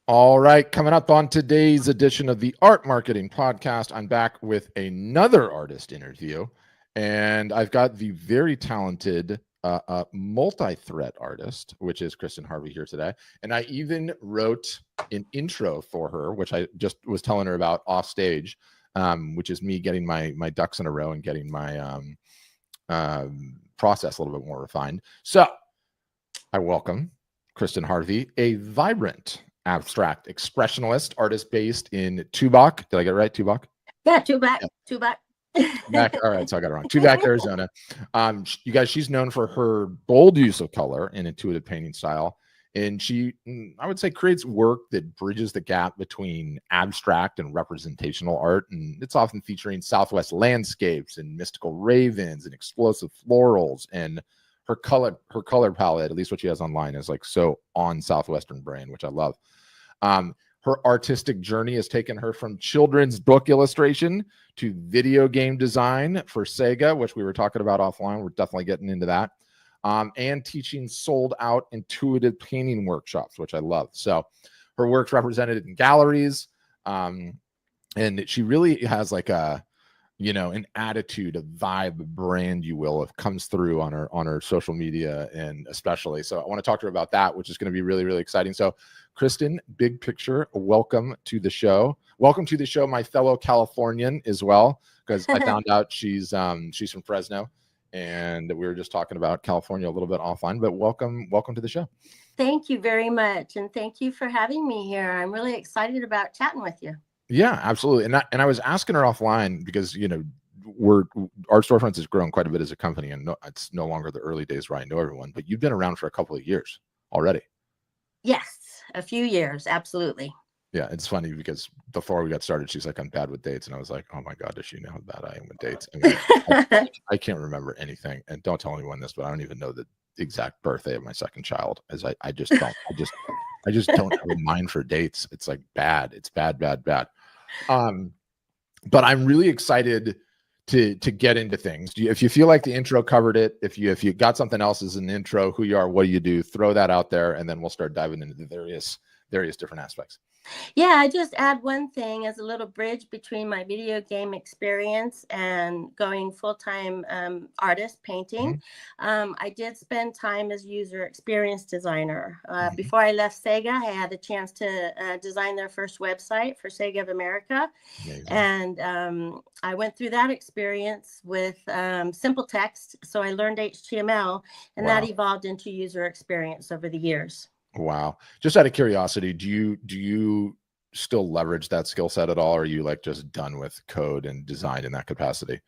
All right, coming up on today's edition of the Art Marketing Podcast, I'm back with another artist interview, and I've got the very talented multi-threat artist, which is Kristin Harvey here today. And I even wrote an intro for her, which I just was telling her about off stage, which is me getting my ducks in a row and getting my process a little bit more refined. So I welcome Kristin Harvey, a vibrant abstract expressionist artist based in Tubac. Did I get it right? Tubac? Yeah, Tubac. Yeah. Tubac. Tubac. All right, so I got it wrong. Tubac, Arizona. You guys, she's known for her bold use of color and intuitive painting style. And she, I would say, creates work that bridges the gap between abstract and representational art. And it's often featuring Southwest landscapes and mystical ravens and explosive florals. And her color palette, at least what she has online, is like so on Southwestern brand, which I love. Her artistic journey has taken her from children's book illustration to video game design for Sega, which we were talking about offline. We're definitely getting into that. And teaching sold out intuitive painting workshops, which I love. So her work's represented in galleries. And she really has like an attitude, a vibe, a brand, you will, it comes through on her social media, and especially. So I want to talk to her about that, which is going to be really, really exciting. So Kristin, big picture, welcome to the show. Welcome to the show, my fellow Californian as well, because I found out she's from Fresno, and we were just talking about California a little bit offline, but welcome to the show. Thank you very much. And thank you for having me here. I'm really excited about chatting with you. Yeah, absolutely. And I was asking her offline because, our storefronts has grown quite a bit as a company, and it's no longer the early days where I know everyone, but you've been around for a couple of years already. Yes, a few years. Absolutely. Yeah, it's funny because before we got started, she's like, I'm bad with dates. And I was like, oh my God, does she know how bad I am with dates? I mean, I can't remember anything. And don't tell anyone this, but I don't even know the exact birthday of my second child, as I just don't. I just don't have a mind for dates. It's like bad. It's bad. But I'm really excited to get into things. If you feel like the intro covered it, if you got something else as an intro, who you are, what do you do, throw that out there, and then we'll start diving into the various different aspects. Yeah, I just add one thing as a little bridge between my video game experience and going full-time artist painting. I did spend time as user experience designer. Before I left Sega, I had the chance to design their first website for Sega of America. Amazing. And I went through that experience with simple text. So I learned HTML, and that evolved into user experience over the years. Wow. Just out of curiosity, do you still leverage that skill set at all? Or are you like just done with code and design in that capacity?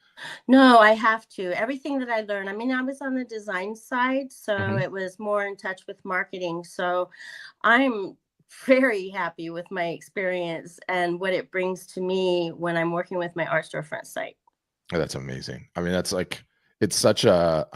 No, I have to. Everything that I learned, I mean, I was on the design side, so it was more in touch with marketing. So I'm very happy with my experience and what it brings to me when I'm working with my art storefront site. Oh, that's amazing. I mean, that's like, it's such a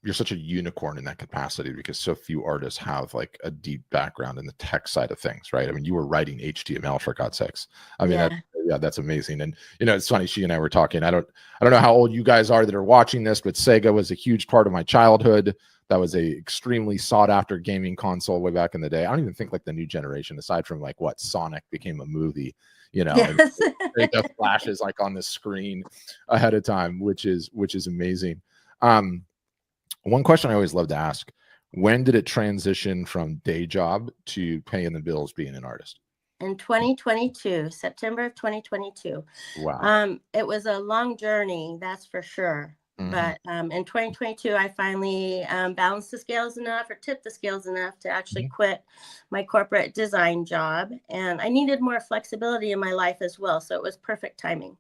you're such a unicorn in that capacity, because so few artists have like a deep background in the tech side of things, right? I mean, you were writing HTML, for God's sakes. I mean, that's amazing. And it's funny, she and I were talking. I don't know how old you guys are that are watching this, but Sega was a huge part of my childhood. That was a extremely sought after gaming console way back in the day. I don't even think like the new generation, aside from like what Sonic became a movie, yes. the flashes like on the screen ahead of time, which is amazing. One question I always love to ask: when did it transition from day job to paying the bills being an artist? In 2022, September of 2022. Wow. It was a long journey, that's for sure. But in 2022, I finally balanced the scales enough, or tipped the scales enough to actually quit my corporate design job. And I needed more flexibility in my life as well. So it was perfect timing.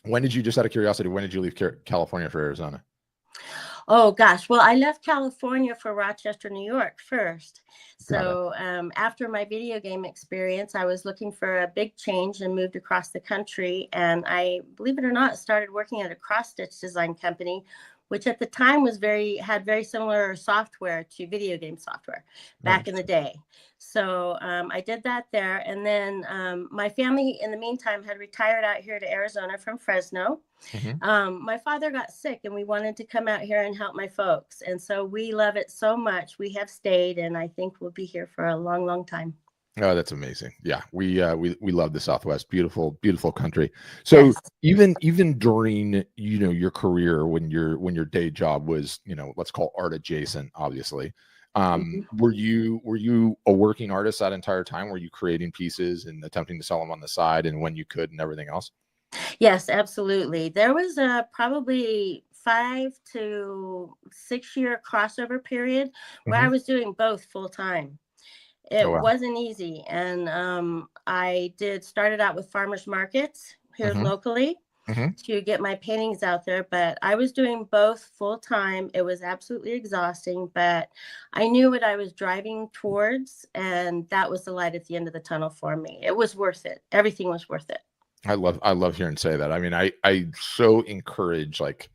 When did you, just out of curiosity, when did you leave California for Arizona? Oh, gosh. Well, I left California for Rochester, New York first. So after my video game experience, I was looking for a big change and moved across the country. And I, believe it or not, started working at a cross-stitch design company, which at the time had very similar software to video game software back in the day. So I did that there. And then my family, in the meantime, had retired out here to Arizona from Fresno. My father got sick, and we wanted to come out here and help my folks. And so we love it so much. We have stayed, and I think we'll be here for a long, long time. Oh, that's amazing. Yeah, we love the Southwest. Beautiful, beautiful country. So Yes. even during your career, when your day job was let's call art adjacent, obviously. Mhm. Were you a working artist that entire time? Were you creating pieces and attempting to sell them on the side and when you could and everything else? Yes, absolutely. There was a probably 5 to 6 year crossover period where I Hmm. was doing both full time. Oh It wow. wasn't easy, and I started out with farmers markets here Hmm. locally Hmm. to get my paintings out there, but I was doing both full time. It was absolutely exhausting, but I knew what I was driving towards, and that was the light at the end of the tunnel for me. It was worth it. Everything was worth it. I love hearing say that. I mean, I so encourage, like,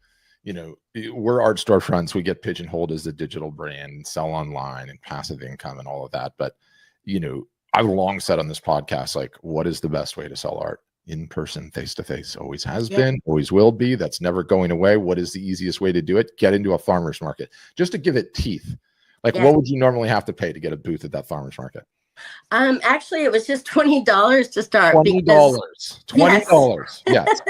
we're art storefronts. We get pigeonholed as a digital brand, sell online and passive income and all of that. But, I've long said on this podcast, like, what is the best way to sell art? In person, face to face, always has Yeah. been, always will be. That's never going away. What is the easiest way to do it? Get into a farmer's market just to give it teeth. Like, Yeah. what would you normally have to pay to get a booth at that farmer's market? Actually, it was just $20 to start $20. because yes. $20. Yes.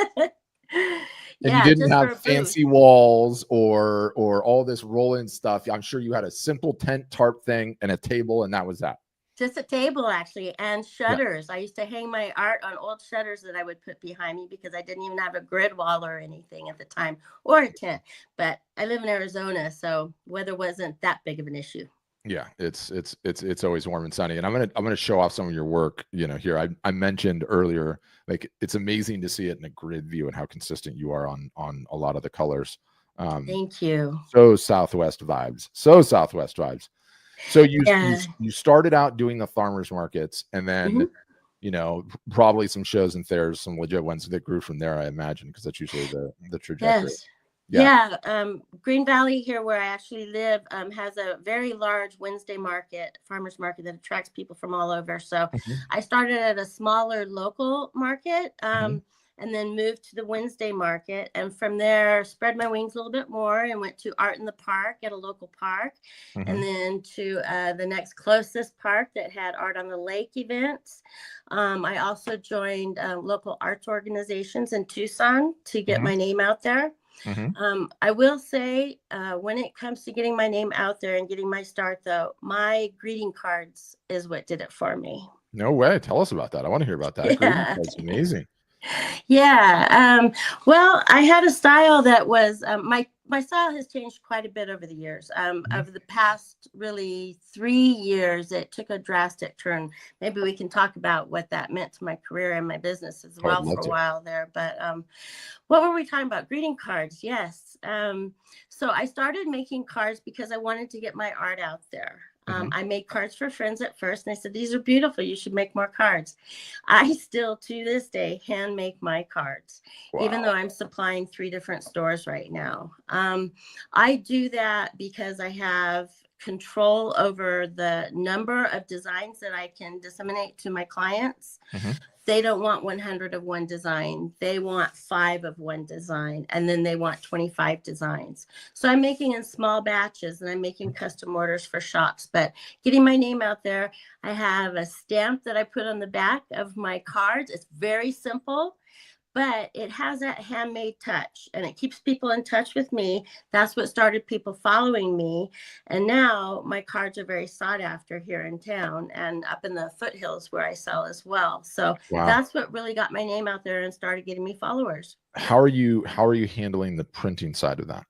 And you Yeah, didn't just for have a booth. fancy walls or all this roll-in stuff. I'm sure you had a simple tent tarp thing and a table, and that was that. Just a table, actually, and Yeah. shutters. I used to hang my art on old shutters that I would put behind me because I didn't even have a grid wall or anything at the time, or a tent. But I live in Arizona, so weather wasn't that big of an issue. Yeah, it's always warm and sunny. And I'm gonna show off some of your work, here. I mentioned earlier, like, it's amazing to see it in a grid view and how consistent you are on a lot of the colors. Thank you. So Southwest vibes. So Southwest vibes. So you Yeah. you started out doing the farmers markets, and then Mhm. probably some shows and fairs, some legit ones that grew from there, I imagine, because that's usually the trajectory. Yes. Yeah. Yeah. Green Valley, here where I actually live, has a very large Wednesday market, farmers market that attracts people from all over. So Mhm, I started at a smaller local market, mhm, and then moved to the Wednesday market. And from there, spread my wings a little bit more and went to Art in the Park at a local park. And mhm, then to the next closest park that had Art on the Lake events. I also joined local arts organizations in Tucson to get mhm, my name out there. mhm. I will say, when it comes to getting my name out there and getting my start, though, my greeting cards is what did it for me. No way. Tell us about that. I want to hear about that. Greeting Yeah. card's amazing. Yeah. Well, I had a style that was my style has changed quite a bit over the years. Mhm. Over the past really 3 years, it took a drastic turn. Maybe we can talk about what that meant to my career and my business as I would well love for a to. while there. But what were we talking about? Greeting cards. Yes. So I started making cards because I wanted to get my art out there. Mhm. I made cards for friends at first, and I said, "These are beautiful. You should make more cards." I still, to this day, hand make my cards, even though Wow. I'm supplying 3 different stores right now. I do that because I have control over the number of designs that I can disseminate to my clients. Mhm. They don't want 100 of one design. They want 5 of one design, and then they want 25 designs. So I'm making in small batches, and I'm making custom orders for shops, but getting my name out there. I have a stamp that I put on the back of my cards. It's very simple, but it has that handmade touch, and it keeps people in touch with me. That's what started people following me. And now my cards are very sought after here in town and up in the foothills where I sell as well. So Wow. that's what really got my name out there and started getting me followers. How are you handling the printing side of that?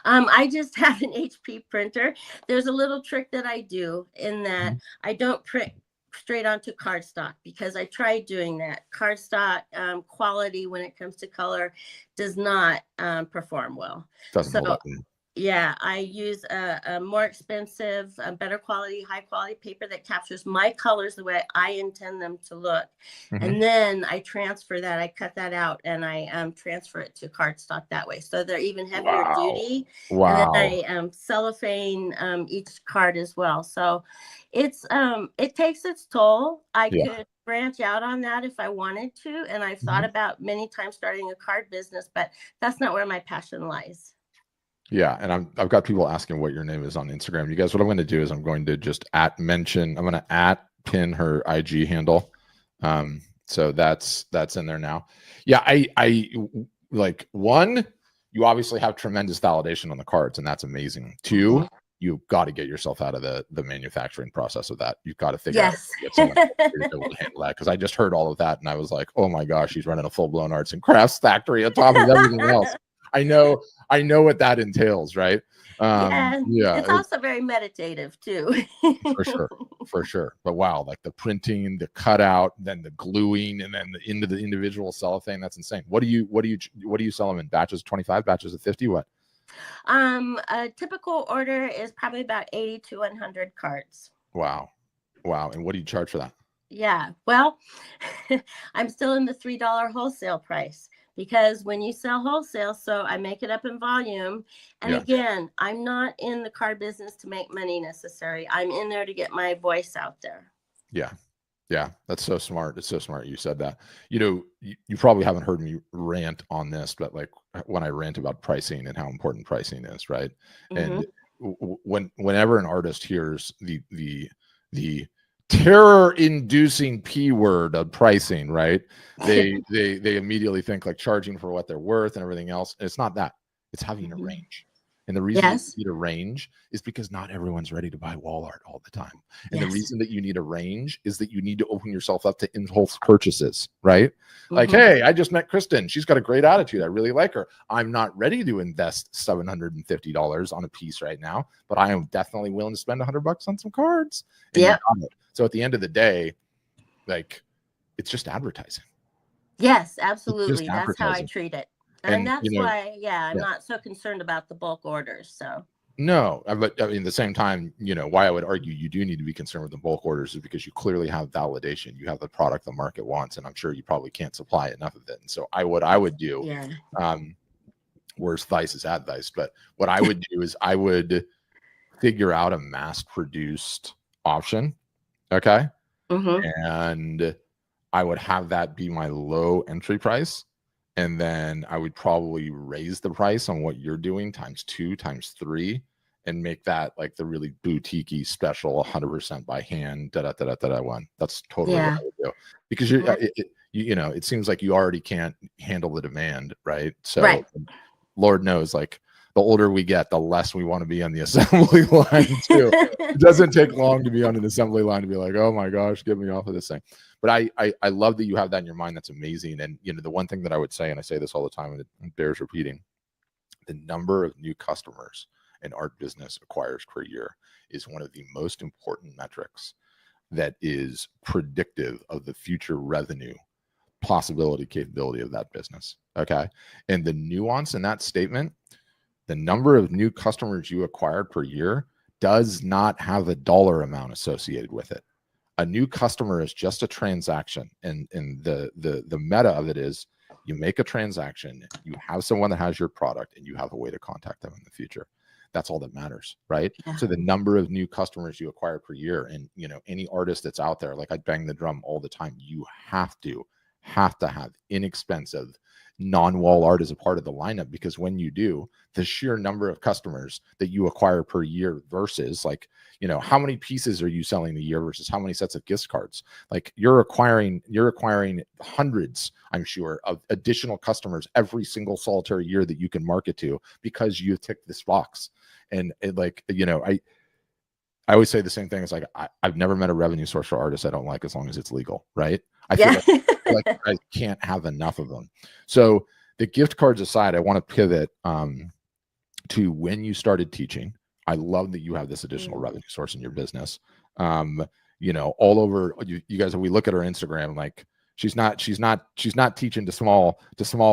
I just have an HP printer. There's a little trick that I do in that Mhm. I don't print straight onto cardstock because I tried doing that. Cardstock quality when it comes to color does not perform well. Doesn't So hold up. Mm. yeah, I use a more expensive, a better quality, high quality paper that captures my colors the way I intend them to look. Mhm. And then I transfer that, I cut that out and I transfer it to cardstock that way. So they're even heavier Wow. duty. And then Wow. I cellophane each card as well. So it takes its toll. I Yeah. could branch out on that if I wanted to. And I've thought Mhm. about many times starting a card business, but that's not where my passion lies. Yeah, and I've got people asking what your name is on Instagram. You guys, what I'm going to do is I'm going to just I'm going to at pin her IG handle. So that's in there now. Yeah, I like, one, you obviously have tremendous validation on the cards, and that's amazing. Two, you've got to get yourself out of the manufacturing process of that. You've got to figure out how to get someone to be able to handle that. Because I just heard all of that, and I was like, oh my gosh, she's running a full-blown arts and crafts factory on top of everything else. I know what that entails, right? Yeah, it's also very meditative too. for sure. But wow, like the printing, the cutout, then the gluing, and then into the individual cellophane, that's insane. What do you sell them in batches of 25, batches of 50? What? A typical order is probably about 80 to 100 cards. Wow. And what do you charge for that? Yeah, well, I'm still in the $3 wholesale price, because when you sell wholesale, so I make it up in volume. And again, I'm not in the card business to make money necessarily. I'm in there to get my voice out there. Yeah, that's so smart. It's so smart you said that. You probably haven't heard me rant on this, but like when I rant about pricing and how important pricing is, right? And whenever an artist hears the terror-inducing P word of pricing, right? They immediately think like charging for what they're worth and everything else. And it's not that. It's having a range. And the reason you need a range is because not everyone's ready to buy wall art all the time. And the reason that you need a range is that you need to open yourself up to impulse purchases, right? Like, hey, I just met Kristin. She's got a great attitude. I really like her. I'm not ready to invest $750 on a piece right now, but I am definitely willing to spend $100 on some cards. So at the end of the day, like, it's just advertising. Yes, absolutely. That's how I treat it. And that's why, I'm not so concerned about the bulk orders. So no, but I mean, at the same time, why I would argue you do need to be concerned with the bulk orders is because you clearly have validation. You have the product the market wants, and I'm sure you probably can't supply enough of it. And so I would do, worst vice is advice, but what I would do is I would figure out a mass produced option. Okay. And I would have that be my low entry price. And then I would probably raise the price on what you're doing times 2, times 3, and make that like the really boutique-y special 100% by hand, one. That's totally what I would do. Because it seems like you already can't handle the demand, right? So Lord knows, like, the older we get, the less we want to be on the assembly line too. It doesn't take long to be on an assembly line to be like, oh my gosh, get me off of this thing. But I love that you have that in your mind. That's amazing. And the one thing that I would say, and I say this all the time, and it bears repeating, the number of new customers an art business acquires per year is one of the most important metrics that is predictive of the future revenue possibility capability of that business. Okay. And the nuance in that statement, the number of new customers you acquired per year does not have a dollar amount associated with it. A new customer is just a transaction. And the meta of it is you make a transaction, you have someone that has your product, and you have a way to contact them in the future. That's all that matters, right? So the number of new customers you acquire per year, and any artist that's out there, like I bang the drum all the time, you have to have inexpensive non-wall art as a part of the lineup, because when you do, the sheer number of customers that you acquire per year versus like, how many pieces are you selling a year versus how many sets of gift cards? Like you're acquiring hundreds, I'm sure, of additional customers every single solitary year that you can market to because you tick this box. And I always say the same thing. It's like, I've never met a revenue source for artists I don't like as long as it's legal, right? I feel like I can't have enough of them. So the gift cards aside, I want to pivot to when you started teaching. I love that you have this additional revenue source in your business. All over you guys, if we look at her Instagram, like she's not teaching to small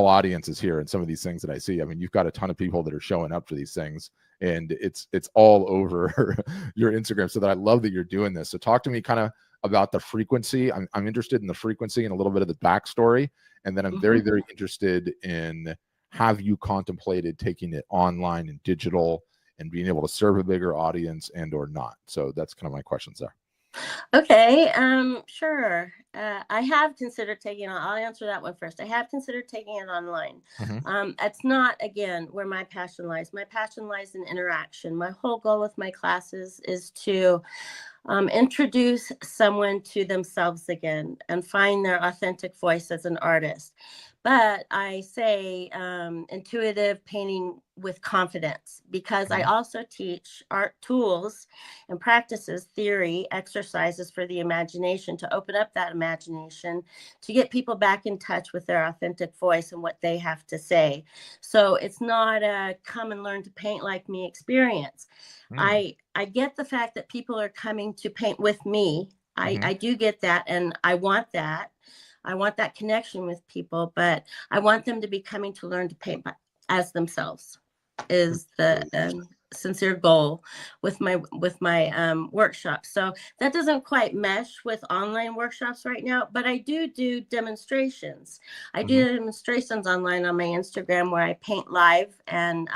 audiences here. And some of these things that I see, I mean, you've got a ton of people that are showing up for these things, and it's all over your Instagram. So that I love that you're doing this. So talk to me kind of about the frequency. I'm interested in the frequency and a little bit of the backstory. And then I'm very, very interested in, have you contemplated taking it online and digital and being able to serve a bigger audience and or not? So that's kind of my questions there. Okay. Sure. I have considered taking it. I'll answer that one first. I have considered taking it online. It's not, again, where my passion lies. My passion lies in interaction. My whole goal with my classes is to introduce someone to themselves again and find their authentic voice as an artist. But I say intuitive painting with confidence, because I also teach art tools and practices, theory, exercises for the imagination, to open up that imagination, to get people back in touch with their authentic voice and what they have to say. So it's not a come and learn to paint like me experience. I get the fact that people are coming to paint with me. I do get that, and I want that. I want that connection with people, but I want them to be coming to learn to paint as themselves, is the sincere goal with my workshops. So that doesn't quite mesh with online workshops right now, but I do demonstrations. I do demonstrations online on my Instagram where I paint live, and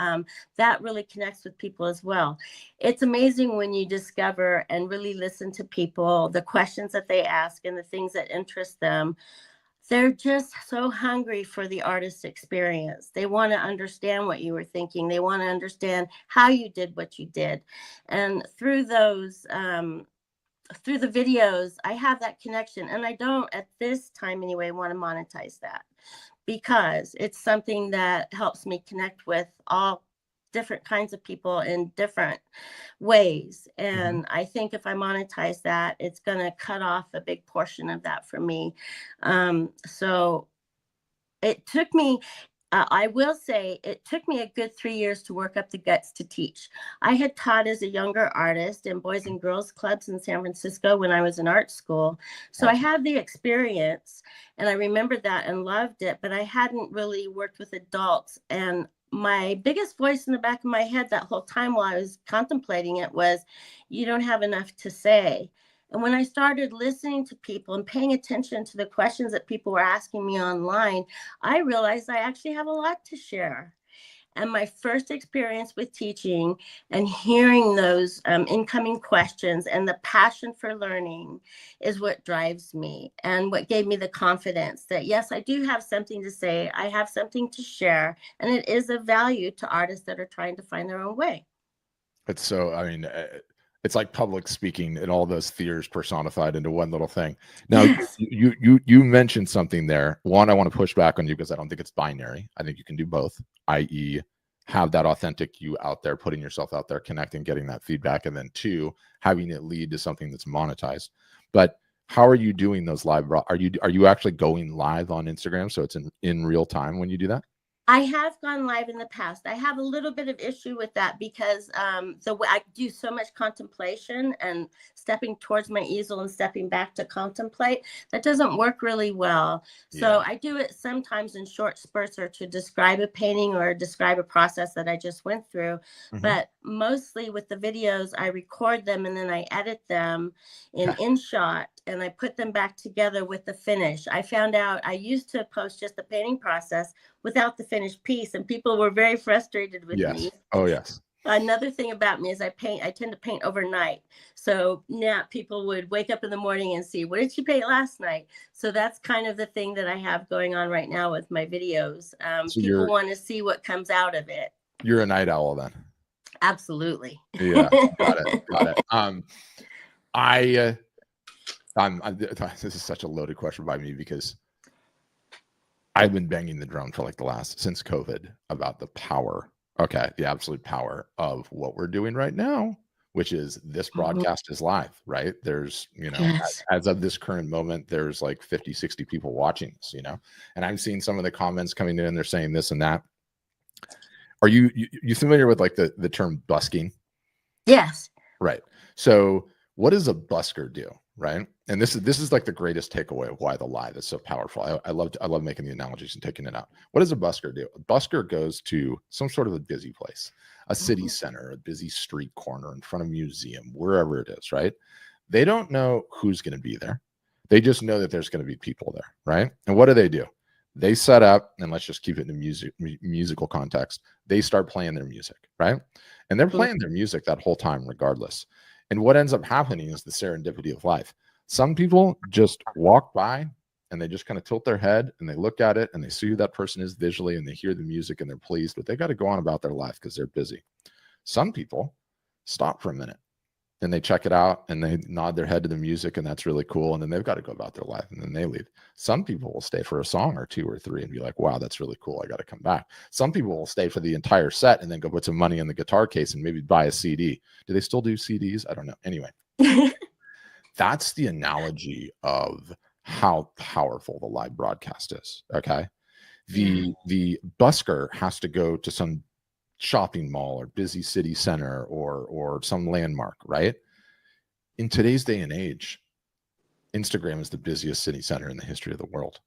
that really connects with people as well. It's amazing when you discover and really listen to people, the questions that they ask and the things that interest them. They're just so hungry for the artist experience. They want to understand what you were thinking. They want to understand how you did what you did. And through those, through the videos, I have that connection. And I don't, at this time anyway, want to monetize that, because it's something that helps me connect with all different kinds of people in different ways. And I think if I monetize that, it's going to cut off a big portion of that for me. So it took me, I will say it took me a good 3 years to work up the guts to teach. I had taught as a younger artist in boys and girls clubs in San Francisco when I was in art school. So I had the experience, and I remembered that and loved it, but I hadn't really worked with adults. And my biggest voice in the back of my head that whole time while I was contemplating it was, you don't have enough to say. And when I started listening to people and paying attention to the questions that people were asking me online, I realized I actually have a lot to share. And my first experience with teaching and hearing those incoming questions and the passion for learning is what drives me, and what gave me the confidence that, yes, I do have something to say. I have something to share, and it is of value to artists that are trying to find their own way. It's so, I mean, it's like public speaking and all those fears personified into one little thing. Now, Yes. you mentioned something there. One, I want to push back on you because I don't think it's binary. I think you can do both, i.e., have that authentic you out there, putting yourself out there, connecting, getting that feedback, and then two, having it lead to something that's monetized. But how are you doing those live? Are you actually going live on Instagram, so it's in real time when you do that? I have gone live in the past. I have a little bit of issue with that because the way I do so much contemplation and stepping towards my easel and stepping back to contemplate, that doesn't work really well. So I do it sometimes in short spurts, or to describe a painting or describe a process that I just went through. But mostly with the videos, I record them and then I edit them in InShot, and I put them back together with the finish. I found out I used to post just the painting process without the finished piece, and people were very frustrated with me. Oh, yes. Another thing about me is I tend to paint overnight. So now people would wake up in the morning and see, what did you paint last night? So that's kind of the thing that I have going on right now with my videos. So people want to see what comes out of it. You're a night owl then. Absolutely. Yeah, got it. This is such a loaded question by me, because I've been banging the drum for like since COVID about the absolute power of what we're doing right now, which is this broadcast is live, right? There's, as of this current moment, there's like 50, 60 people watching this, and I'm seeing some of the comments coming in, they're saying this and that. Are you familiar with like the term busking? Yes. Right. So what does a busker do? Right. And this is like the greatest takeaway of why the live is so powerful. I love making the analogies and taking it out. What does a busker do? A busker goes to some sort of a busy place, a city center, a busy street corner, in front of a museum, wherever it is, right? They don't know who's going to be there. They just know that there's going to be people there, right? And what do? They set up, and let's just keep it in musical context. They start playing their music, right? And they're playing their music that whole time regardless. And what ends up happening is the serendipity of life. Some people just walk by and they just kind of tilt their head and they look at it and they see who that person is visually and they hear the music and they're pleased, but they got to go on about their life because they're busy. Some people stop for a minute and they check it out and they nod their head to the music, and that's really cool. And then they've got to go about their life and then they leave. Some people will stay for a song or 2 or 3 and be like, wow, that's really cool. I got to come back. Some people will stay for the entire set and then go put some money in the guitar case and maybe buy a CD. Do they still do CDs? I don't know. Anyway, that's the analogy of how powerful the live broadcast is. Okay. The busker has to go to some shopping mall or busy city center or some landmark, right? In today's day and age, Instagram is the busiest city center in the history of the world.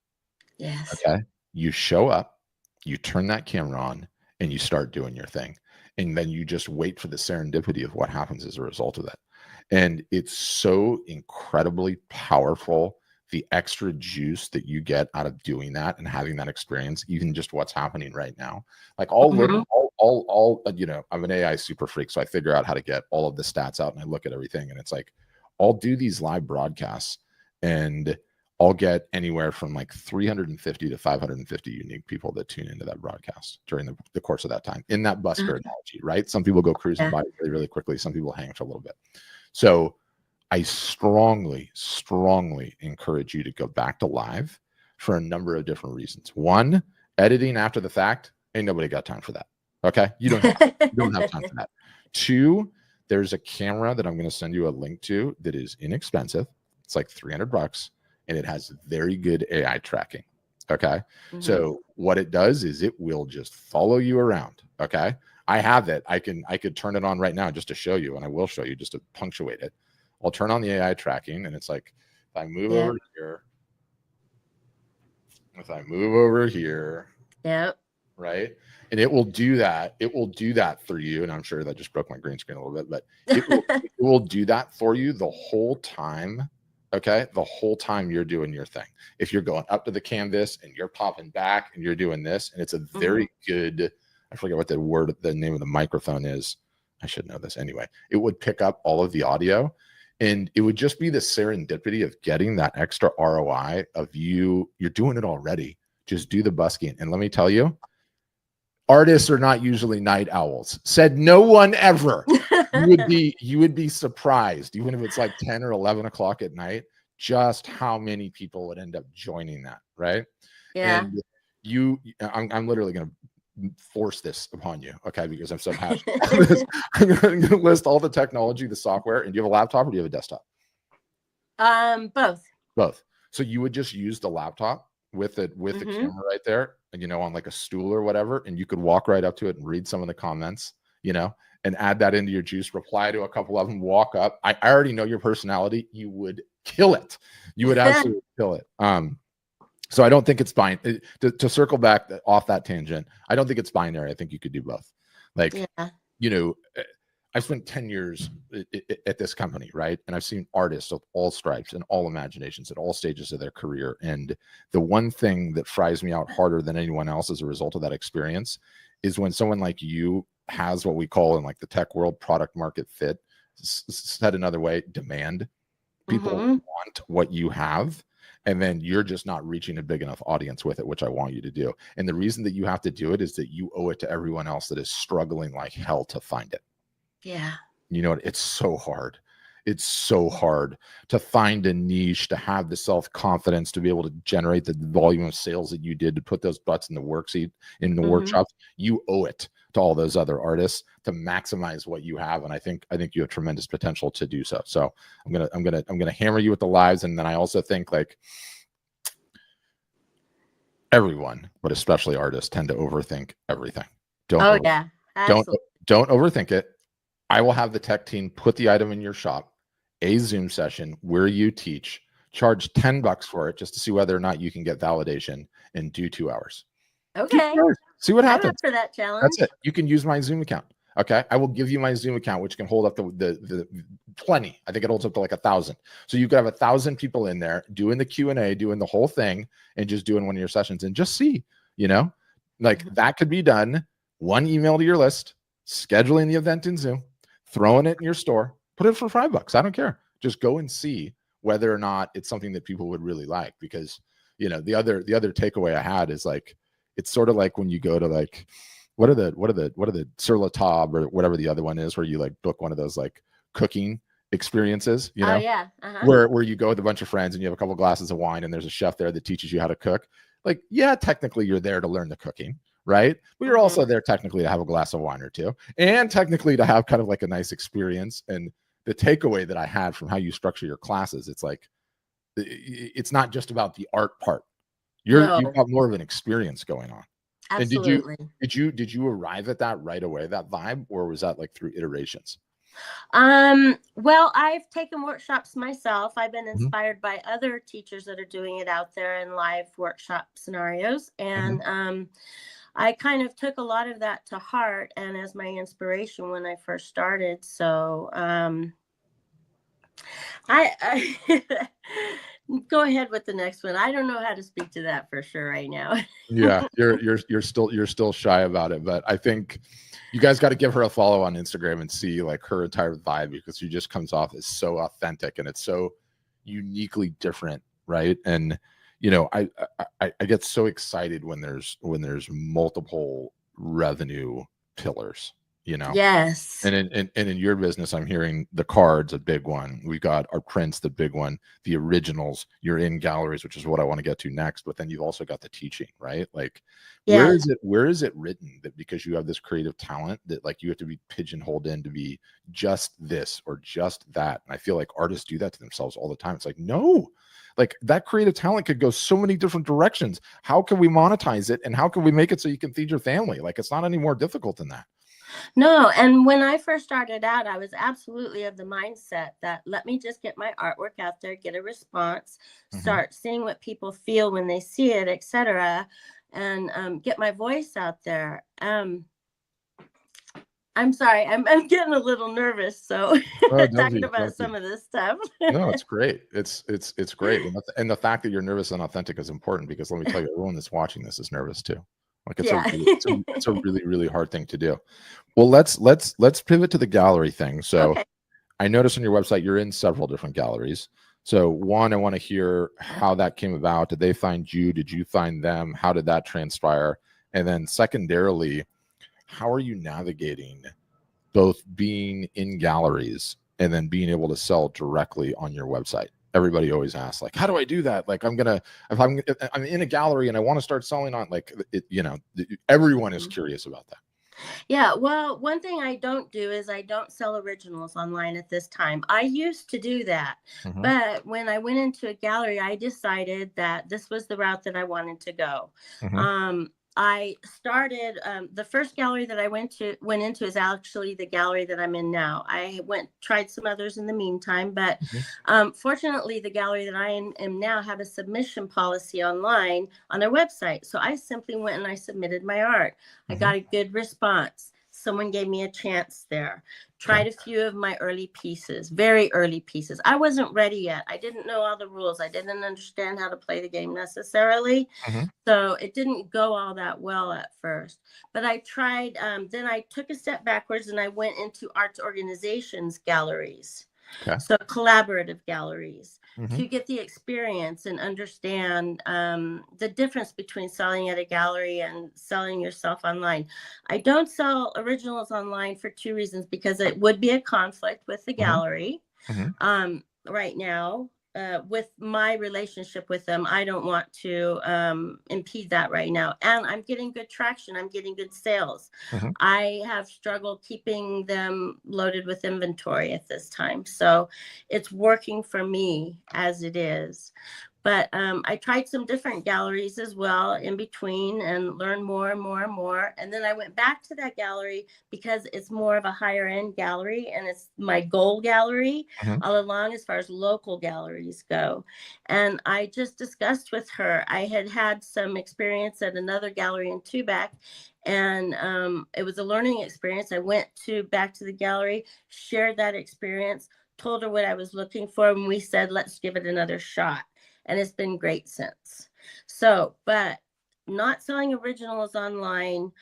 Yes. Okay. You show up, you turn that camera on, and you start doing your thing. And then you just wait for the serendipity of what happens as a result of that. And it's so incredibly powerful, the extra juice that you get out of doing that and having that experience, even just what's happening right now. Like all, you know, I'm an AI super freak, so I figure out how to get all of the stats out and I look at everything. And it's like, I'll do these live broadcasts and I'll get anywhere from like 350 to 550 unique people that tune into that broadcast during the course of that time, in that busker analogy, right? Some people go cruising by really, really quickly. Some people hang for a little bit. So I strongly, strongly encourage you to go back to live for a number of different reasons. One, editing after the fact, ain't nobody got time for that. Okay. You don't have time for that. Two, there's a camera that I'm going to send you a link to that is inexpensive. It's like $300 and it has very good AI tracking. Okay. So what it does is it will just follow you around. Okay. I have it. I could turn it on right now just to show you, and I will show you just to punctuate it. I'll turn on the AI tracking, and it's like, if I move over here, right? And it will do that. It will do that for you. And I'm sure that just broke my green screen a little bit, but it will do that for you the whole time. Okay. The whole time you're doing your thing. If you're going up to the canvas and you're popping back and you're doing this, and it's a very good, I forget what the name of the microphone is. I should know this anyway. It would pick up all of the audio, and it would just be the serendipity of getting that extra ROI of you're doing it already. Just do the busking. And let me tell you, artists are not usually night owls. Said no one ever. You would be surprised, even if it's like 10 or 11 o'clock at night, just how many people would end up joining that, right? Yeah. And I'm literally going to force this upon you, okay? Because I'm so passionate about this. I'm going to list all the technology, the software. And do you have a laptop or do you have a desktop? Both. So you would just use the laptop with the camera right there, and you know, on like a stool or whatever, and you could walk right up to it and read some of the comments, you know, and add that into your juice, reply to a couple of them, walk up. I already know your personality. You would kill it. You would absolutely kill it. So I don't think it's binary. To circle back off that tangent, I don't think it's binary. I think you could do both. Like, you know, I spent 10 years at this company, right? And I've seen artists of all stripes and all imaginations at all stages of their career. And the one thing that fries me out harder than anyone else as a result of that experience is when someone like you has what we call in like the tech world product market fit. Said another way, demand. People want what you have. And then you're just not reaching a big enough audience with it, which I want you to do. And the reason that you have to do it is that you owe it to everyone else that is struggling like hell to find it. Yeah. You know, it's so hard. It's so hard to find a niche, to have the self-confidence, to be able to generate the volume of sales that you did, to put those butts in the worksheet, in the workshops. You owe it to all those other artists to maximize what you have. And I think you have tremendous potential to do so. So I'm gonna hammer you with the lives. And then I also think like everyone, but especially artists, tend to overthink everything. Don't overthink it. I will have the tech team put the item in your shop, a Zoom session where you teach, charge $10 for it just to see whether or not you can get validation, and do 2 hours. Okay. See what happens. I'm up for that challenge. That's it. You can use my Zoom account. Okay. I will give you my Zoom account, which can hold up the plenty. I think it holds up to like 1,000. So you could have 1,000 people in there doing the Q&A, doing the whole thing, and just doing one of your sessions and just see, you know, like that could be done. One email to your list, scheduling the event in Zoom, throwing it in your store, put it for $5. I don't care. Just go and see whether or not it's something that people would really like. Because, you know, the other takeaway I had is like, it's sort of like when you go to like, what are the Sur La Table or whatever the other one is, where you like book one of those like cooking experiences, you Oh know, yeah. where you go with a bunch of friends and you have a couple glasses of wine and there's a chef there that teaches you how to cook. Like, yeah, technically you're there to learn the cooking, right? But you're also there technically to have a glass of wine or two, and technically to have kind of like a nice experience. And the takeaway that I had from how you structure your classes, it's like, it's not just about the art part. No, You've got more of an experience going on. And absolutely. did you arrive at that right away, that vibe, or was that like through iterations? Well, I've taken workshops myself. I've been Mhm, inspired by other teachers that are doing it out there in live workshop scenarios. mhm. And I kind of took a lot of that to heart and as my inspiration when I first started. So I go ahead with the next one. I don't know how to speak to that for sure right now. Yeah, you're still shy about it, but I think you guys got to give her a follow on Instagram and see like her entire vibe, because she just comes off as so authentic and it's so uniquely different, right? And you know, I get so excited when there's multiple revenue pillars, you know. Yes. And in your business, I'm hearing the cards, a big one. We got our prints, the big one, the originals. You're in galleries, which is what I want to get to next. But then you've also got the teaching, right? Like, Yeah. where is it written that because you have this creative talent that like you have to be pigeonholed in to be just this or just that? And I feel like artists do that to themselves all the time. It's like, no, like that creative talent could go so many different directions. How can we monetize it? And how can we make it so you can feed your family? Like, it's not any more difficult than that. No, and when I first started out, I was absolutely of the mindset that let me just get my artwork out there, get a response, Mhm. start seeing what people feel when they see it, etc., and get my voice out there. I'm sorry, I'm getting a little nervous, so Oh, don't talking be, about don't some be. of this stuff. No, it's great. It's great, and the fact that you're nervous and authentic is important, because let me tell you, everyone that's watching this is nervous too. Like Yeah. it's a really really hard thing to do. Well, let's pivot to the gallery thing. So Okay. I noticed on your website you're in several different galleries. So one, I want to hear how that came about. Did they find you? Did you find them? How did that transpire? And then secondarily, how are you navigating both being in galleries and then being able to sell directly on your website? Everybody always asks, like, how do I do that? Like, if I'm in a gallery and I want to start selling on, like, it, you know, everyone is curious about that. Yeah, well, one thing I don't do is I don't sell originals online at this time. I used to do that, Mhm, but when I went into a gallery, I decided that this was the route that I wanted to go. mhm, I started the first gallery that I went into is actually the gallery that I'm in now. I tried some others in the meantime, but mhm. fortunately, the gallery that I am now have a submission policy online on their website. So I simply went and I submitted my art. I Mhm. got a good response. Someone gave me a chance there. Okay. Tried a few of my early pieces, very early pieces. I wasn't ready yet. I didn't know all the rules. I didn't understand how to play the game necessarily. Mhm. So it didn't go all that well at first. But I tried, then I took a step backwards and I went into arts organizations galleries. Okay. So collaborative galleries Mhm. to get the experience and understand the difference between selling at a gallery and selling yourself online. I don't sell originals online for two reasons, because it would be a conflict with the Mhm. gallery Mhm. right now. With my relationship with them, I don't want to impede that right now. And I'm getting good traction. I'm getting good sales. Mhm. I have struggled keeping them loaded with inventory at this time. So it's working for me as it is. But I tried some different galleries as well in between and learned more and more and more. And then I went back to that gallery because it's more of a higher end gallery and it's my goal gallery Mhm. all along as far as local galleries go. And I just discussed with her, I had had some experience at another gallery in Tubac, and it was a learning experience. I went back to the gallery, shared that experience, told her what I was looking for, and we said, let's give it another shot. And it's been great since. So, but not selling originals online,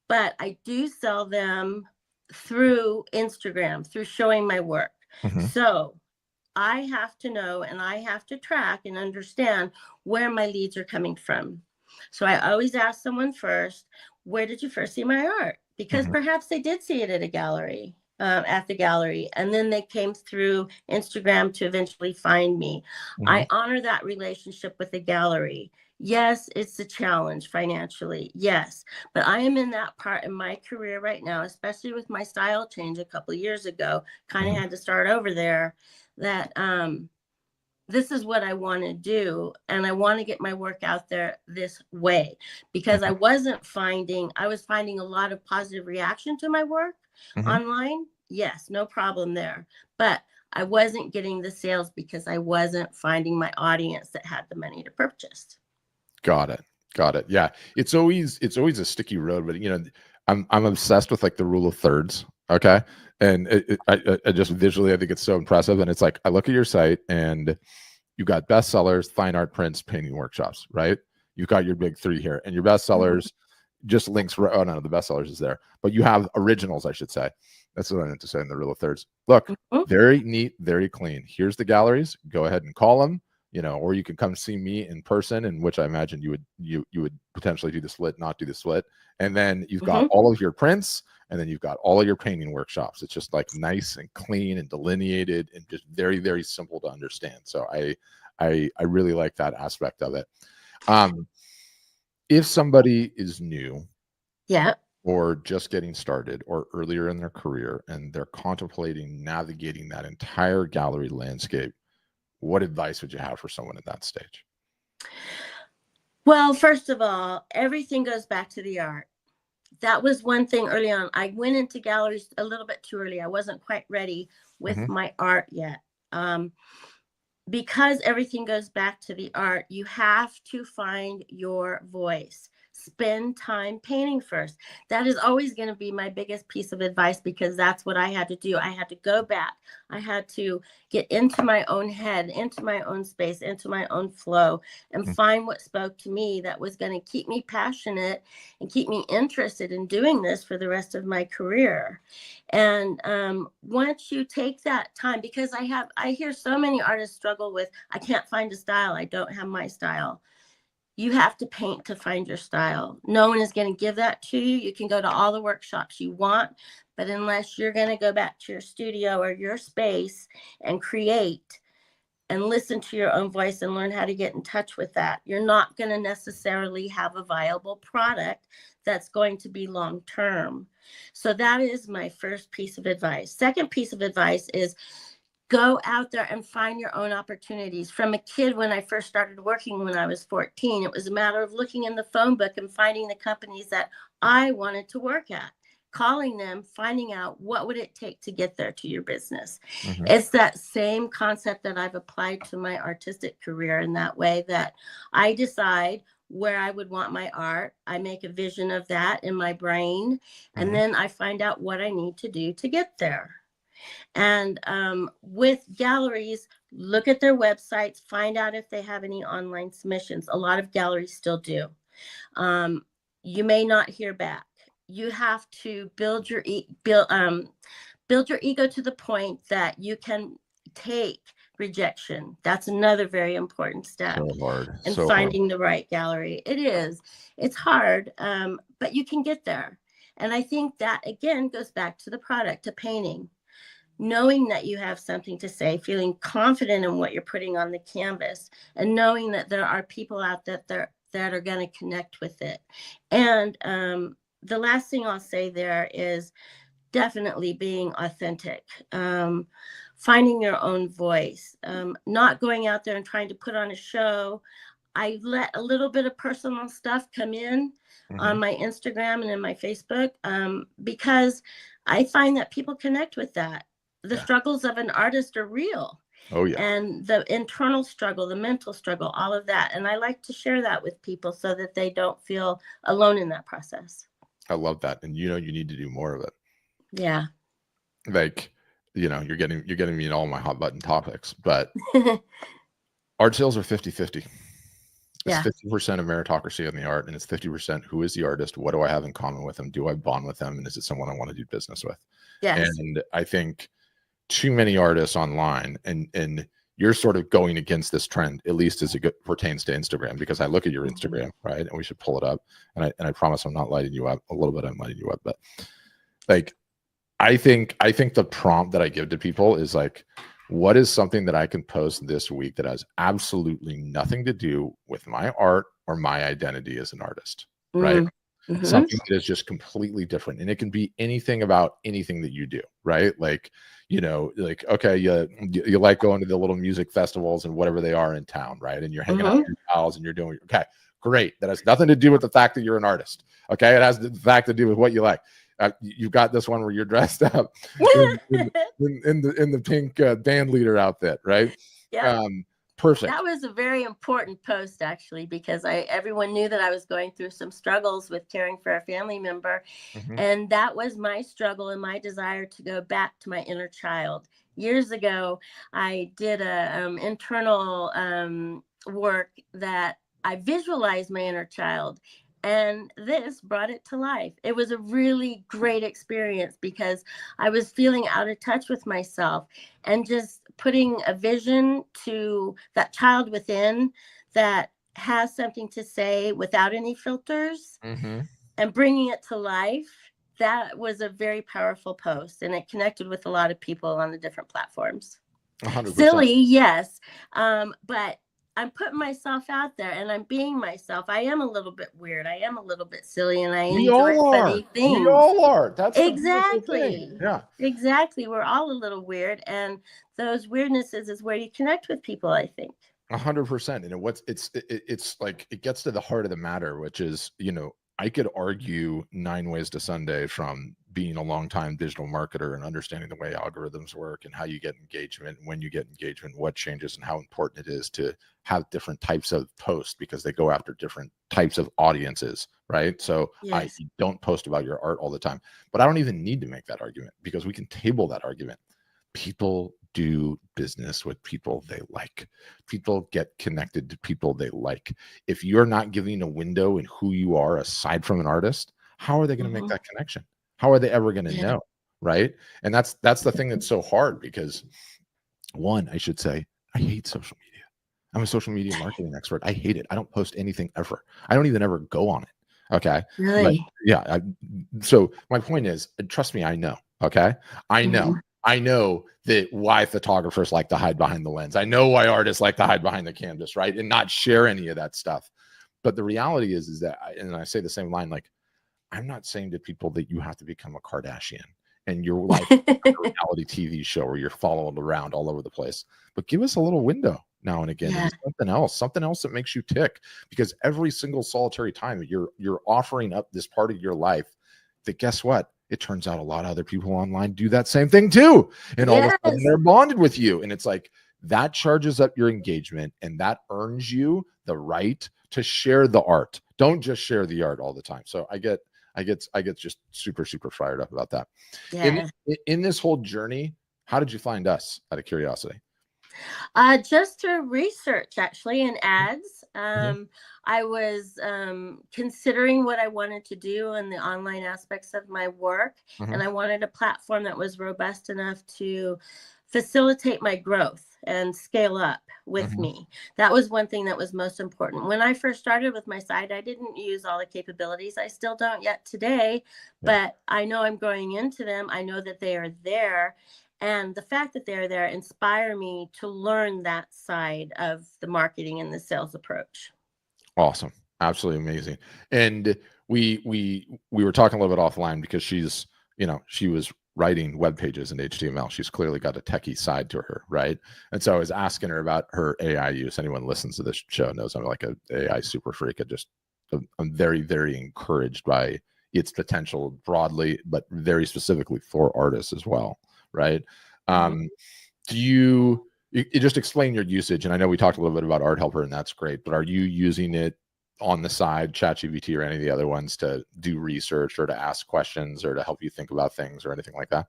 but I do sell them through Instagram, through showing my work. Mhm. So I have to know and I have to track and understand where my leads are coming from. So I always ask someone first, where did you first see my art? Because Mhm. perhaps they did see it at a gallery. at the gallery, and then they came through Instagram to eventually find me. I honor that relationship with the gallery. Yes, it's a challenge financially, yes, but I am in that part in my career right now, especially with my style change a couple of years ago, kind of had to start over there, that this is what I want to do, and I want to get my work out there this way, because I was finding a lot of positive reaction to my work online. Yes, no problem there. But I wasn't getting the sales because I wasn't finding my audience that had the money to purchase. Got it. Yeah. It's always a sticky road, but you know, I'm obsessed with like the rule of thirds. Okay. And I just visually, I think it's so impressive. And it's like, I look at your site and you've got bestsellers, fine art prints, painting workshops, right? You've got your big three here, and your bestsellers just links. Oh no, the bestsellers is there, but you have originals, I should say. That's what I meant to say in the rule of thirds. Look, very neat, very clean. Here's the galleries. Go ahead and call them, you know, or you can come see me in person, in which I imagine you would potentially do the split, not do the split. And then you've got all of your prints, and then you've got all of your painting workshops. It's just like nice and clean and delineated and just very, very simple to understand. So I really like that aspect of it. If somebody is new, or just getting started, or earlier in their career, and they're contemplating navigating that entire gallery landscape, what advice would you have for someone at that stage? Well, first of all, everything goes back to the art. That was one thing early on. I went into galleries a little bit too early. I wasn't quite ready with my art yet. Because everything goes back to the art, you have to find your voice. Spend time painting first. That is always going to be my biggest piece of advice, because that's what I had to do. I had to go back. I had to get into my own head, into my own space, into my own flow, and find what spoke to me that was going to keep me passionate and keep me interested in doing this for the rest of my career. And once you take that time, because I hear so many artists struggle with, I can't find a style. I don't have my style. You have to paint to find your style. No one is going to give that to you. You can go to all the workshops you want, but unless you're going to go back to your studio or your space and create and listen to your own voice and learn how to get in touch with that, you're not going to necessarily have a viable product that's going to be long term. So that is my first piece of advice. Second piece of advice is go out there and find your own opportunities. From a kid, when I first started working when I was 14, it was a matter of looking in the phone book and finding the companies that I wanted to work at, calling them, finding out what would it take to get there to your business. It's that same concept that I've applied to my artistic career, in that way that I decide where I would want my art. I make a vision of that in my brain, and then I find out what I need to do to get there. And with galleries, look at their websites, find out if they have any online submissions. A lot of galleries still do. You may not hear back. You have to build your ego to the point that you can take rejection. That's another very important step in finding the right gallery. It is. It's hard, but you can get there. And I think that, again, goes back to the product, to painting. Knowing that you have something to say, feeling confident in what you're putting on the canvas, and knowing that there are people out there that are going to connect with it. And the last thing I'll say there is definitely being authentic, finding your own voice, not going out there and trying to put on a show. I let a little bit of personal stuff come in on my Instagram and in my Facebook, because I find that people connect with that. The struggles of an artist are real. And the internal struggle, the mental struggle, all of that. And I like to share that with people so that they don't feel alone in that process. I love that. And you need to do more of it. Yeah. Like, you're getting me in all my hot button topics, but art sales are 50-50. It's 50% of meritocracy in the art, and it's 50% who is the artist, what do I have in common with them, do I bond with them, and is it someone I want to do business with? And I think too many artists online, and you're sort of going against this trend, at least as it pertains to Instagram, because I look at your Instagram, right? And we should pull it up. And I promise I'm not lighting you up. A little bit I'm lighting you up, but like I think the prompt that I give to people is like, what is something that I can post this week that has absolutely nothing to do with my art or my identity as an artist, right? Mm-hmm. Something that is just completely different. And it can be anything about anything that you do, right? Like, you know, like, okay, you like going to the little music festivals and whatever they are in town, right? And you're hanging out with your pals and you're doing, okay, great. That has nothing to do with the fact that you're an artist. Okay. It has the fact to do with what you like. You've got this one where you're dressed up in the pink band leader outfit, right? Yeah. Perfect. That was a very important post, actually, because everyone knew that I was going through some struggles with caring for a family member. And that was my struggle and my desire to go back to my inner child. Years ago, I did a internal work that I visualized my inner child. And this brought it to life. It was a really great experience because I was feeling out of touch with myself, and just putting a vision to that child within that has something to say without any filters and bringing it to life. That was a very powerful post, and it connected with a lot of people on the different platforms. 100%. Silly, yes. But I'm putting myself out there and I'm being myself. I am a little bit weird. I am a little bit silly, and I enjoy funny things. We all are. That's exactly. Yeah. Exactly. We're all a little weird, and those weirdnesses is where you connect with people, I think. 100%. And it's like, it gets to the heart of the matter, which is, you know, I could argue 9 ways to Sunday from being a long-time digital marketer and understanding the way algorithms work and how you get engagement, when you get engagement, what changes, and how important it is to have different types of posts because they go after different types of audiences, right? So I don't post about your art all the time, but I don't even need to make that argument because we can table that argument. People do business with people they like. People get connected to people they like. If you're not giving a window in who you are aside from an artist, how are they going to make that connection? How are they ever going to know? Right. And that's the thing that's so hard because, one, I should say, I hate social media. I'm a social media marketing expert. I hate it. I don't post anything ever. I don't even ever go on it. Okay. Really? But yeah. So my point is, trust me, I know. Okay. I know. I know that why photographers like to hide behind the lens. I know why artists like to hide behind the canvas, right? And not share any of that stuff. But the reality is that, and I say the same line, like, I'm not saying to people that you have to become a Kardashian and your life is like a reality TV show where you're followed around all over the place. But give us a little window now and again. And something else that makes you tick. Because every single solitary time you're offering up this part of your life that, guess what? It turns out a lot of other people online do that same thing too. And all of a sudden they're bonded with you. And it's like, that charges up your engagement and that earns you the right to share the art. Don't just share the art all the time. So I get just super, super fired up about that. Yeah. In this whole journey, how did you find us, out of curiosity? Just through research, actually, and ads. I was considering what I wanted to do in the online aspects of my work, and I wanted a platform that was robust enough to facilitate my growth and scale up with me. That was one thing that was most important. When I first started with my site, I didn't use all the capabilities. I still don't yet today, but I know I'm growing into them. I know that they are there. And the fact that they're there inspire me to learn that side of the marketing and the sales approach. Awesome. Absolutely amazing. And we were talking a little bit offline because she's, you know, she was writing web pages in HTML. She's clearly got a techie side to her, right? And so I was asking her about her AI use. Anyone who listens to this show knows I'm like an AI super freak. I'm very, very encouraged by its potential broadly, but very specifically for artists as well, right? Do you just explain your usage? And I know we talked a little bit about Art Helper, and that's great, but are you using it on the side, ChatGPT or any of the other ones, to do research or to ask questions or to help you think about things or anything like that?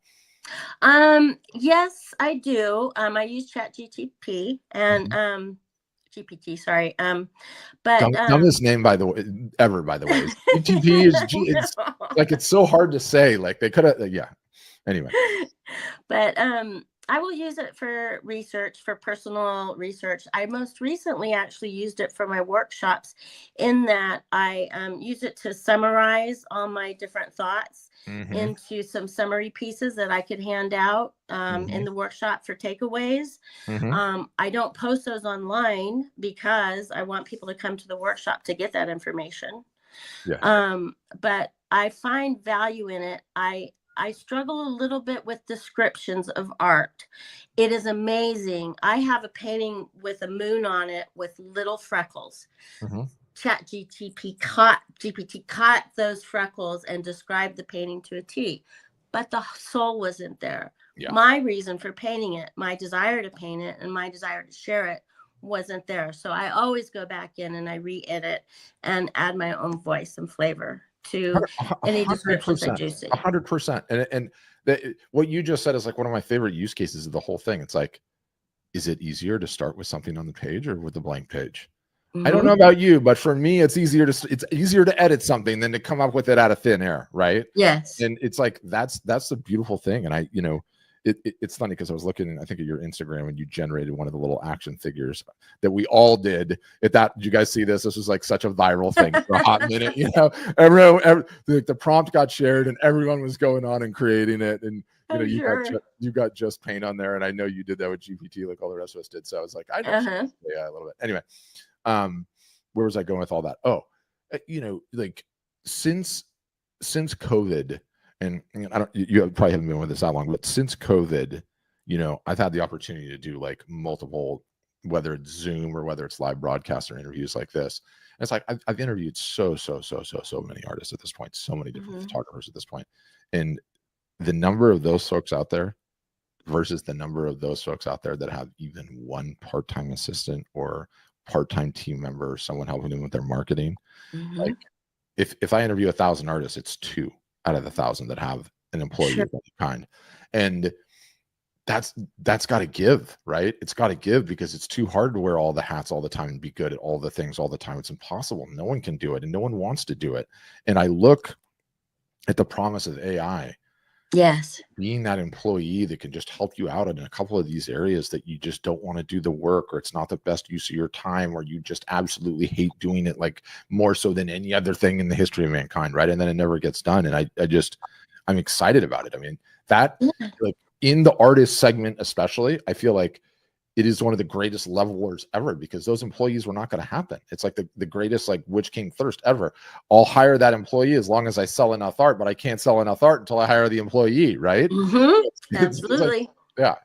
Yes, I do. I use ChatGPT and GPT, sorry. But dumbest name by the way ever, by the way. GPT is it's like, it's so hard to say. Like they could have, yeah. Anyway. But I will use it for research, for personal research. I most recently actually used it for my workshops, in that I use it to summarize all my different thoughts into some summary pieces that I could hand out in the workshop for takeaways. I don't post those online because I want people to come to the workshop to get that information. Yeah. But I find value in it. I struggle a little bit with descriptions of art. It is amazing. I have a painting with a moon on it with little freckles. GPT caught those freckles and described the painting to a T, but the soul wasn't there. Yeah. My reason for painting it, my desire to paint it, and my desire to share it wasn't there. So I always go back in and I re-edit and add my own voice and flavor to any descriptions I do see. 100%. And what you just said is like one of my favorite use cases of the whole thing. It's like, is it easier to start with something on the page or with a blank page? I don't know about you, but for me, it's easier to edit something than to come up with it out of thin air, right? Yes. And it's like that's the beautiful thing. And it's funny because I was looking, I think, at your Instagram, and you generated one of the little action figures that we all did. Did you guys see this? This was like such a viral thing for a hot minute. Everyone, the prompt got shared, and everyone was going on and creating it. And you got Just Paint on there, and I know you did that with GPT, like all the rest of us did. So I was like, I know a little bit. Anyway, where was I going with all that? Oh, like since COVID. And you probably haven't been with us that long, but since COVID, I've had the opportunity to do like multiple, whether it's Zoom or whether it's live broadcasts or interviews like this. And it's like I've interviewed so many artists at this point, so many different photographers at this point, and the number of those folks out there versus the number of those folks out there that have even one part-time assistant or part-time team member, someone helping them with their marketing. Like if I interview 1,000 artists, it's 2 out of the 1,000 that have an employee of any kind. And that's got to give, right? It's got to give, because it's too hard to wear all the hats all the time and be good at all the things all the time. It's impossible. No one can do it, and no one wants to do it. And I look at the promise of AI. Yes. Being that employee that can just help you out in a couple of these areas that you just don't want to do the work, or it's not the best use of your time, or you just absolutely hate doing it, like more so than any other thing in the history of mankind, right? And then it never gets done. And I'm excited about it. I mean, like in the artist segment especially, I feel like it is one of the greatest levelers ever, because those employees were not going to happen. It's like the greatest, like, which came first ever. I'll hire that employee as long as I sell enough art, but I can't sell enough art until I hire the employee, right? Absolutely.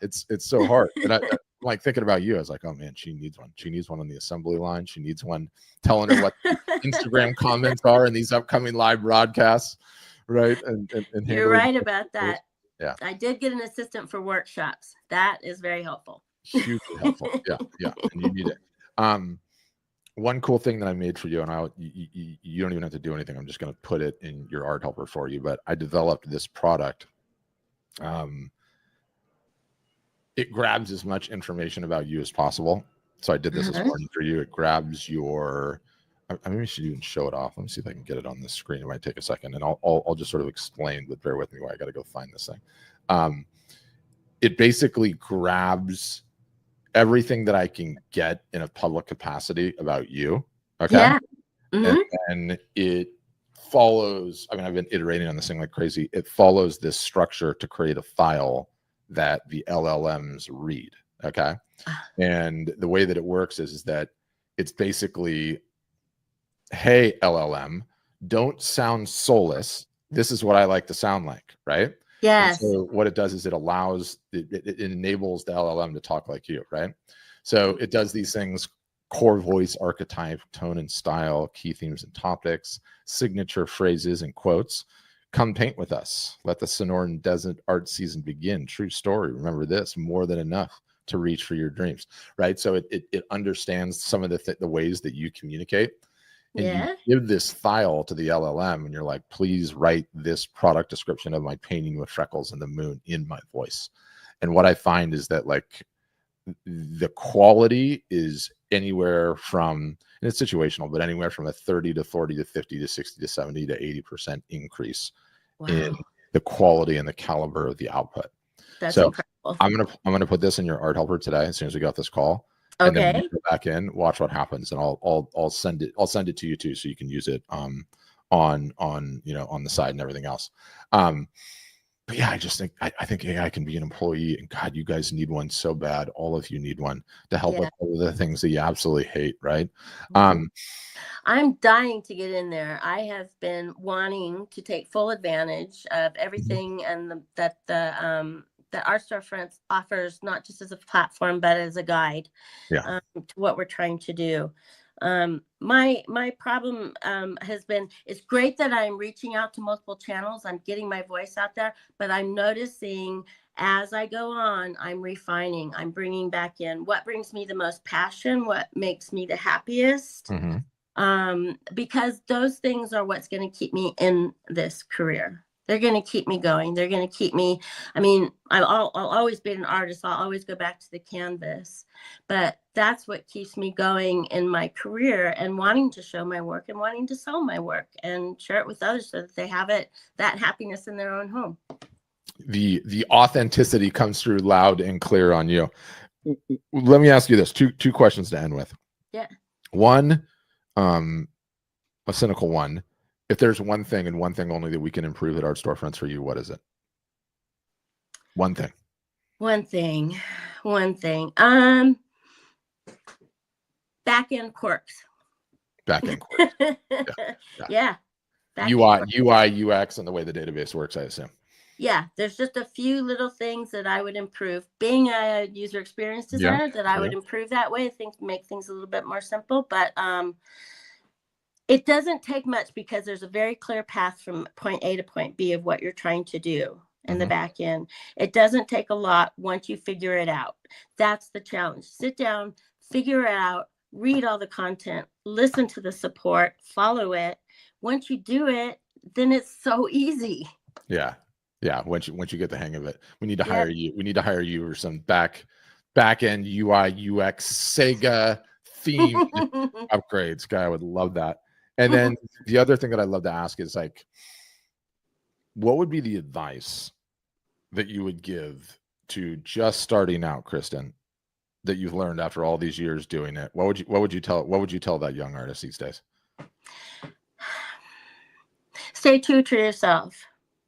It's so hard. And I'm like thinking about you. I was like, oh man, she needs one. She needs one on the assembly line. She needs one telling her what Instagram comments are in these upcoming live broadcasts, right? And you're right about that. Yeah, I did get an assistant for workshops. That is very helpful. Hugely helpful. Yeah, and you need it. One cool thing that I made for you, and you don't even have to do anything. I'm just going to put it in your art helper for you. But I developed this product. It grabs as much information about you as possible. So I did this this morning for you. It grabs your. I maybe should even show it off. Let me see if I can get it on the screen. It might take a second, and I'll just sort of explain. But bear with me while I got to go find this thing. It basically grabs everything that I can get in a public capacity about you. Okay. Yeah. And it follows, I mean, I've been iterating on this thing like crazy. It follows this structure to create a file that the LLMs read. Okay. And the way that it works is that it's basically, hey, LLM, don't sound soulless. This is what I like to sound like. Right. Yes. And so what it does is it enables the LLM to talk like you, right? So it does these things: core voice, archetype, tone and style, key themes and topics, signature phrases and quotes. Come paint with us. Let the Sonoran Desert art season begin. True story. Remember this: more than enough to reach for your dreams, right? So it understands some of the ways that you communicate. And you give this file to the LLM and you're like, please write this product description of my painting with freckles and the moon in my voice. And what I find is that, like, the quality is anywhere from, and it's situational, but anywhere from a 30 to 40 to 50 to 60 to 70 to 80% increase in the quality and the caliber of the output. That's so incredible. I'm gonna put this in your art helper today as soon as we got this call. And then when Okay. you go back in, watch what happens, and I'll send it to you too, so you can use it on on the side and everything else. But yeah, I just think I think AI can be an employee, and God, you guys need one so bad. All of you need one to help with all of the things that you absolutely hate, right? I'm dying to get in there. I have been wanting to take full advantage of everything and that Art Storefronts offers, not just as a platform, but as a guide to what we're trying to do. My problem has been, it's great that I'm reaching out to multiple channels. I'm getting my voice out there, but I'm noticing as I go on, I'm refining, I'm bringing back in what brings me the most passion, what makes me the happiest. Because those things are what's going to keep me in this career. They're going to keep me going. They're going to keep me. I mean, I'll always be an artist. I'll always go back to the canvas, but that's what keeps me going in my career and wanting to show my work and wanting to sell my work and share it with others so that they have that happiness in their own home. The authenticity comes through loud and clear on you. Let me ask you this: two questions to end with. Yeah. One, a cynical one. If there's one thing and one thing only that we can improve at Art Storefronts for you, what is it? One thing. Back end quirks. Yeah. UI, UX, and the way the database works, I assume. Yeah, there's just a few little things that I would improve. Being a user experience designer, that I would improve that way. I think make things a little bit more simple, but it doesn't take much because there's a very clear path from point A to point B of what you're trying to do in the back end. It doesn't take a lot once you figure it out. That's the challenge. Sit down, figure it out, read all the content, listen to the support, follow it. Once you do it, then it's so easy. Yeah. Once you get the hang of it, we need to hire you. We need to hire you for some back end UI, UX, Sega theme upgrades. Guy, I would love that. And then the other thing that I'd love to ask is, like, what would be the advice that you would give to just starting out, Kristin, that you've learned after all these years doing it? What would you tell that young artist these days? Stay true to yourself.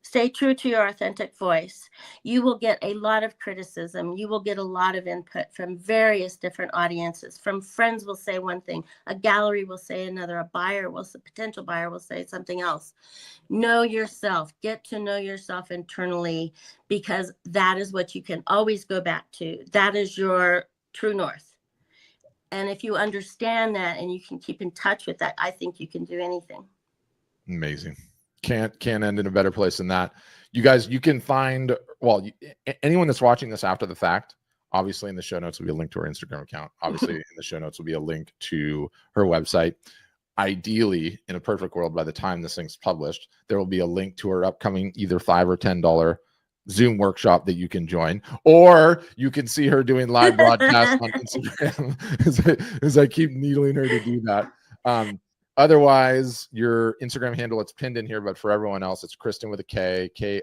Stay true to your authentic voice. You will get a lot of criticism. You will get a lot of input from various different audiences. From friends will say one thing, a gallery will say another, a potential buyer will say something else. Know yourself. Get to know yourself internally, because that is what you can always go back to. That is your true north. And if you understand that and you can keep in touch with that, I think you can do anything. Amazing. Can't end in a better place than that. You guys, you can find, anyone that's watching this after the fact, obviously in the show notes will be a link to her Instagram account. Obviously in the show notes will be a link to her website. Ideally, in a perfect world, by the time this thing's published, there will be a link to her upcoming either $5 or $10 Zoom workshop that you can join, or you can see her doing live broadcasts on Instagram as I keep needling her to do that. Otherwise, your Instagram handle, it's pinned in here, but for everyone else, it's Kristin with a K, Kristin,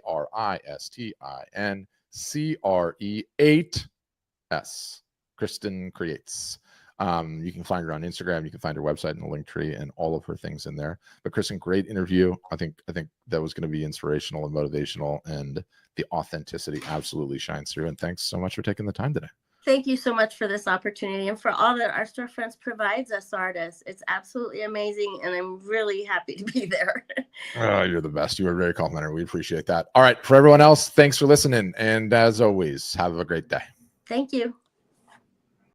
CRE8S. Kristin Creates. You can find her on Instagram. You can find her website in the link tree and all of her things in there. But Kristin, great interview. I think that was going to be inspirational and motivational, and the authenticity absolutely shines through. And thanks so much for taking the time today. Thank you so much for this opportunity and for all that Art Storefronts provides us artists. It's absolutely amazing, and I'm really happy to be there. Oh, you're the best. You were very complimentary. We appreciate that. All right. For everyone else, thanks for listening. And as always, have a great day. Thank you.